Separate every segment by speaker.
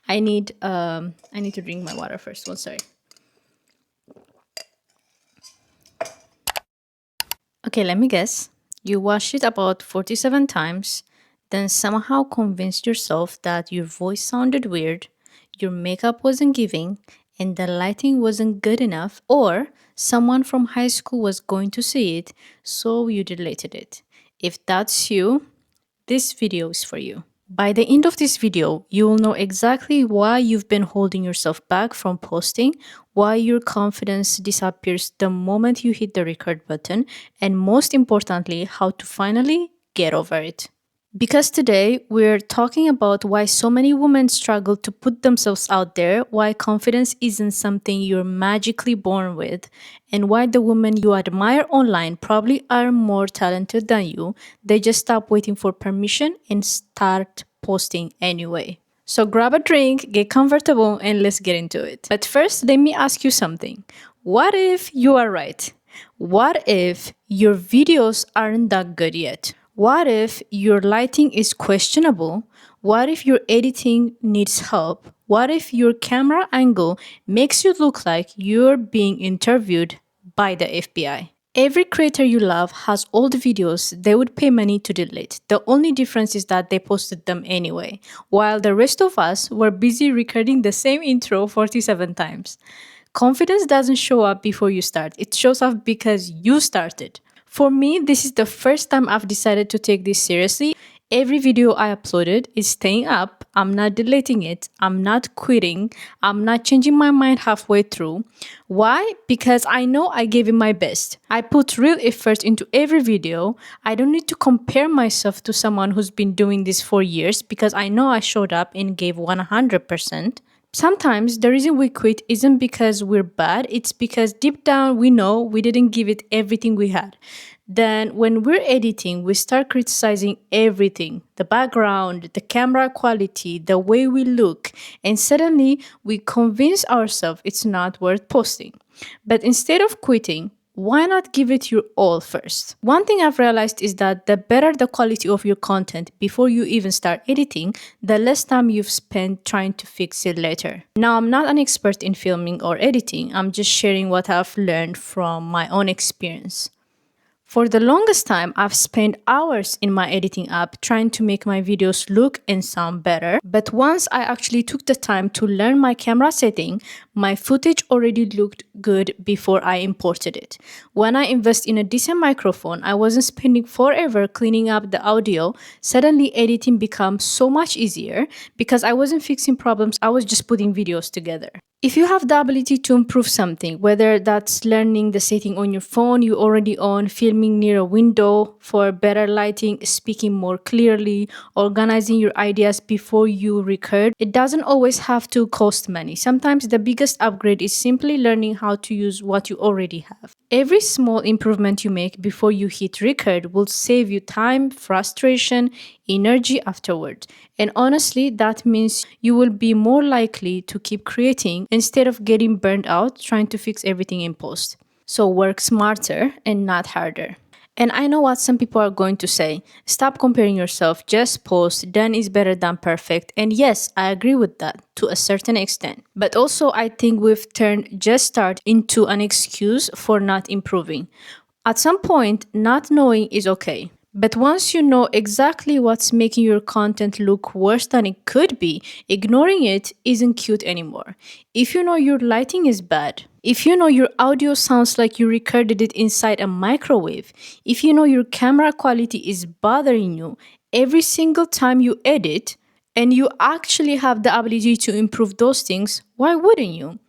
Speaker 1: I need to drink my water first. One sorry. Okay, let me guess. You watched it about 47 times, then somehow convinced yourself that your voice sounded weird, your makeup wasn't giving, and the lighting wasn't good enough, or someone from high school was going to see it, so you deleted it. If that's you, this video is for you. By the end of this video, you will know exactly why you've been holding yourself back from posting, why your confidence disappears the moment you hit the record button, and most importantly, how to finally get over it. Because today we're talking about why so many women struggle to put themselves out there, why confidence isn't something you're magically born with, and why the women you admire online probably are more talented than you. They just stop waiting for permission and start posting anyway. So grab a drink, get comfortable, and let's get into it. But first, let me ask you something. What if you are right? What if your videos aren't that good yet? What if your lighting is questionable? What if your editing needs help? What if your camera angle makes you look like you're being interviewed by the FBI? Every creator you love has old videos they would pay money to delete. The only difference is that they posted them anyway, while the rest of us were busy recording the same intro 47 times. Confidence doesn't show up before you start, it shows up because you started. For me, this is the first time I've decided to take this seriously. Every video I uploaded is staying up. I'm not deleting it. I'm not quitting. I'm not changing my mind halfway through. Why? Because I know I gave it my best. I put real effort into every video. I don't need to compare myself to someone who's been doing this for years because I know I showed up and gave 100%. Sometimes the reason we quit isn't because we're bad, it's because deep down we know we didn't give it everything we had. Then, when we're editing, we start criticizing everything: the background, the camera quality, the way we look, and suddenly we convince ourselves it's not worth posting. But instead of quitting, why not give it your all first? One thing I've realized is that the better the quality of your content before you even start editing, the less time you've spent trying to fix it later. Now, I'm not an expert in filming or editing, I'm just sharing what I've learned from my own experience. For the longest time, I've spent hours in my editing app trying to make my videos look and sound better. But once I actually took the time to learn my camera setting, my footage already looked good before I imported it. When I invest in a decent microphone, I wasn't spending forever cleaning up the audio. Suddenly, editing becomes so much easier because I wasn't fixing problems, I was just putting videos together. If you have the ability to improve something, whether that's learning the setting on your phone you already own, filming near a window for better lighting, speaking more clearly, organizing your ideas before you record, it doesn't always have to cost money. Sometimes the biggest upgrade is simply learning how to use what you already have. Every small improvement you make before you hit record will save you time, frustration, energy afterward. And honestly, that means you will be more likely to keep creating instead of getting burned out trying to fix everything in post. So work smarter and not harder. And I know what some people are going to say. Stop comparing yourself, just post, done is better than perfect. And yes, I agree with that to a certain extent. But also, I think we've turned just start into an excuse for not improving. At some point, not knowing is okay. But once you know exactly what's making your content look worse than it could be, ignoring it isn't cute anymore. If you know your lighting is bad, if you know your audio sounds like you recorded it inside a microwave, if you know your camera quality is bothering you every single time you edit, and you actually have the ability to improve those things, why wouldn't you?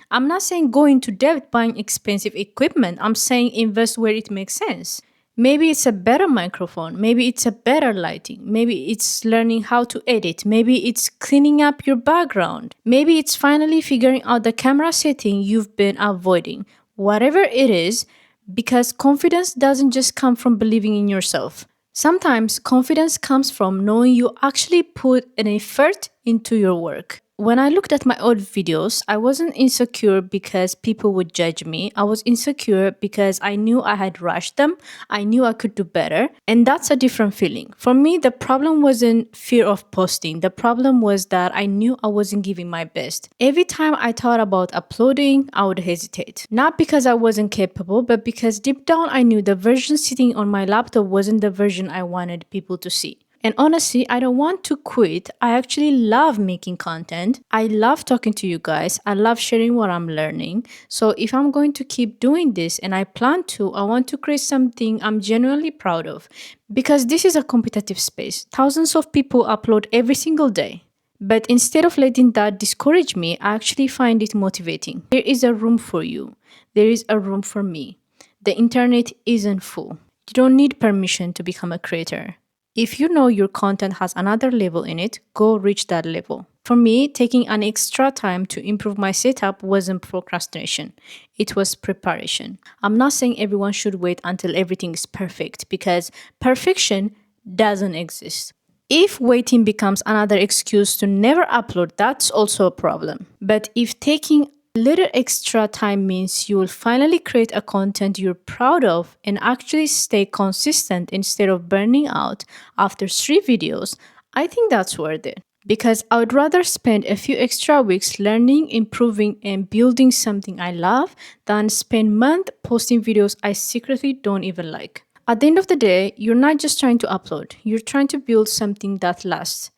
Speaker 1: I'm not saying go into debt buying expensive equipment. I'm saying invest where it makes sense. Maybe it's a better microphone. Maybe it's a better lighting. Maybe it's learning how to edit. Maybe it's cleaning up your background. Maybe it's finally figuring out the camera setting you've been avoiding. Whatever it is, because confidence doesn't just come from believing in yourself. Sometimes confidence comes from knowing you actually put an effort into your work. when I looked at my old videos, I wasn't insecure because people would judge me. I was insecure because I knew I had rushed them. I knew I could do better. And that's a different feeling. For me, the problem wasn't fear of posting. The problem was that I knew I wasn't giving my best. Every time I thought about uploading, I would hesitate. Not because I wasn't capable, but because deep down I knew the version sitting on my laptop wasn't the version I wanted people to see. And honestly, I don't want to quit. I actually love making content. I love talking to you guys. I love sharing what I'm learning. So if I'm going to keep doing this, and I plan to, I want to create something I'm genuinely proud of. Because this is a competitive space. Thousands of people upload every single day. But instead of letting that discourage me, I actually find it motivating. There is a room for you. There is a room for me. The internet isn't full. You don't need permission to become a creator. If you know your content has another level in it, go reach that level. For me, taking an extra time to improve my setup wasn't procrastination, it was preparation. I'm not saying everyone should wait until everything is perfect because perfection doesn't exist. If waiting becomes another excuse to never upload, that's also a problem. But if taking a little extra time means you will finally create a content you're proud of and actually stay consistent instead of burning out after 3 videos, I think that's worth it. Because I would rather spend a few extra weeks learning, improving, and building something I love than spend months posting videos I secretly don't even like. At the end of the day, you're not just trying to upload, you're trying to build something that lasts.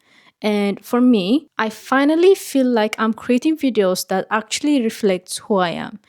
Speaker 1: And for me, I finally feel like I'm creating videos that actually reflects who I am.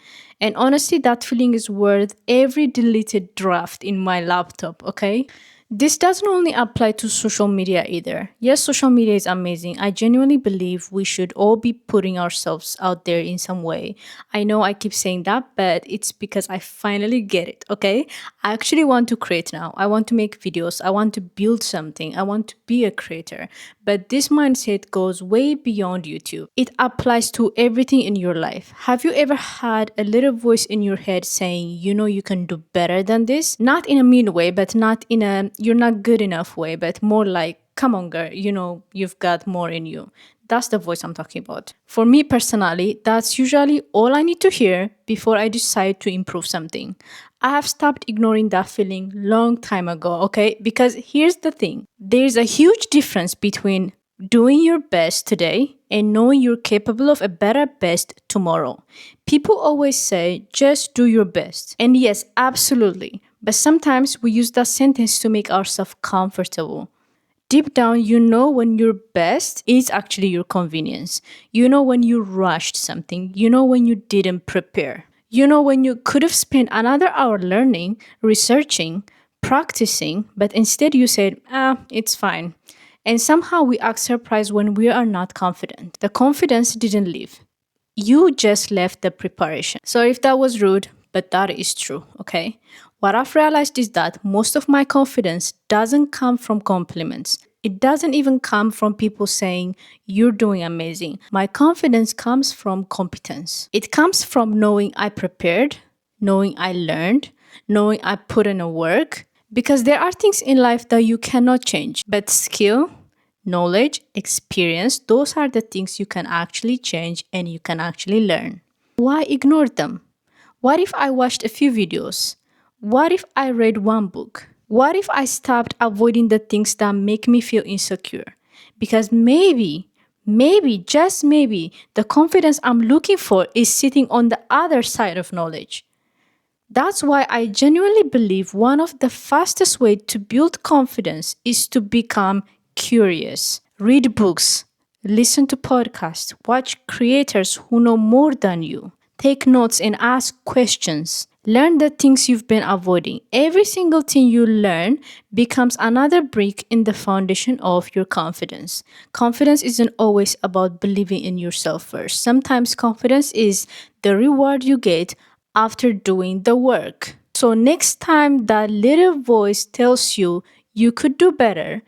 Speaker 1: And honestly, that feeling is worth every deleted draft in my laptop, okay? This doesn't only apply to social media either. Yes, social media is amazing. I genuinely believe we should all be putting ourselves out there in some way. I know I keep saying that, but it's because I finally get it, okay? I actually want to create now. I want to make videos. I want to build something. I want to be a creator. But this mindset goes way beyond YouTube. It applies to everything in your life. Have you ever had a little voice in your head saying, you know, you can do better than this? Not in a mean way, but not in a you're not good enough way, but more like, come on, girl, you know, you've got more in you. That's the voice I'm talking about. For me personally, that's usually all I need to hear before I decide to improve something. I have stopped ignoring that feeling long time ago, okay? Because here's the thing. There's a huge difference between doing your best today and knowing you're capable of a better best tomorrow. People always say, just do your best. And yes, absolutely. But sometimes we use that sentence to make ourselves comfortable. Deep down, you know when your best is actually your convenience. You know when you rushed something. You know when you didn't prepare. You know when you could have spent another hour learning, researching, practicing, but instead you said, it's fine. And somehow we act surprised when we are not confident. The confidence didn't leave. You just left the preparation. Sorry if that was rude, but that is true, okay? What I've realized is that most of my confidence doesn't come from compliments. It doesn't even come from people saying, you're doing amazing. My confidence comes from competence. It comes from knowing I prepared, knowing I learned, knowing I put in a work. Because there are things in life that you cannot change, but skill, knowledge, experience, those are the things you can actually change and you can actually learn. Why ignore them? What if I watched a few videos? What if I read one book? What if I stopped avoiding the things that make me feel insecure? Because maybe, just maybe, the confidence I'm looking for is sitting on the other side of knowledge. That's why I genuinely believe one of the fastest ways to build confidence is to become curious. Read books, listen to podcasts, watch creators who know more than you. Take notes and ask questions. Learn the things you've been avoiding. Every single thing you learn becomes another brick in the foundation of your confidence. Confidence isn't always about believing in yourself first. Sometimes confidence is the reward you get after doing the work. So next time that little voice tells you you could do better,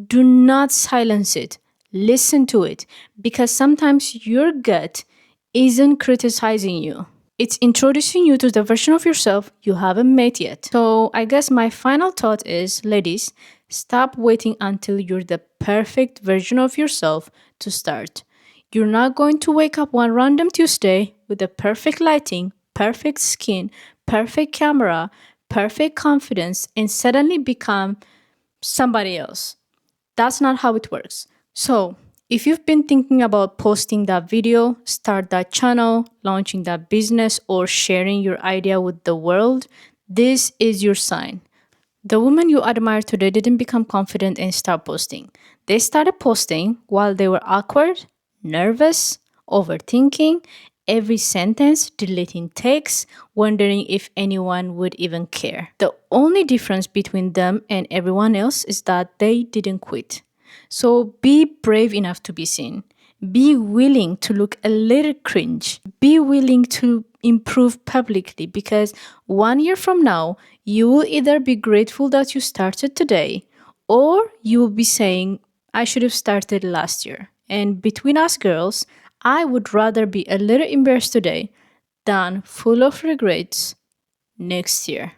Speaker 1: do not silence it. Listen to it because sometimes your gut isn't criticizing you. It's introducing you to the version of yourself you haven't met yet. So I guess my final thought is, ladies, stop waiting until you're the perfect version of yourself to start. You're not going to wake up one random Tuesday with the perfect lighting, perfect skin, perfect camera, perfect confidence, and suddenly become somebody else. That's not how it works. So, if you've been thinking about posting that video, start that channel, launching that business, or sharing your idea with the world, this is your sign. The women you admire today didn't become confident and start posting. They started posting while they were awkward, nervous, overthinking every sentence, deleting texts, wondering if anyone would even care. The only difference between them and everyone else is that they didn't quit. So be brave enough to be seen. Be willing to look a little cringe. Be willing to improve publicly because 1 year from now, you will either be grateful that you started today or you will be saying, I should have started last year. And between us girls, I would rather be a little embarrassed today than full of regrets next year.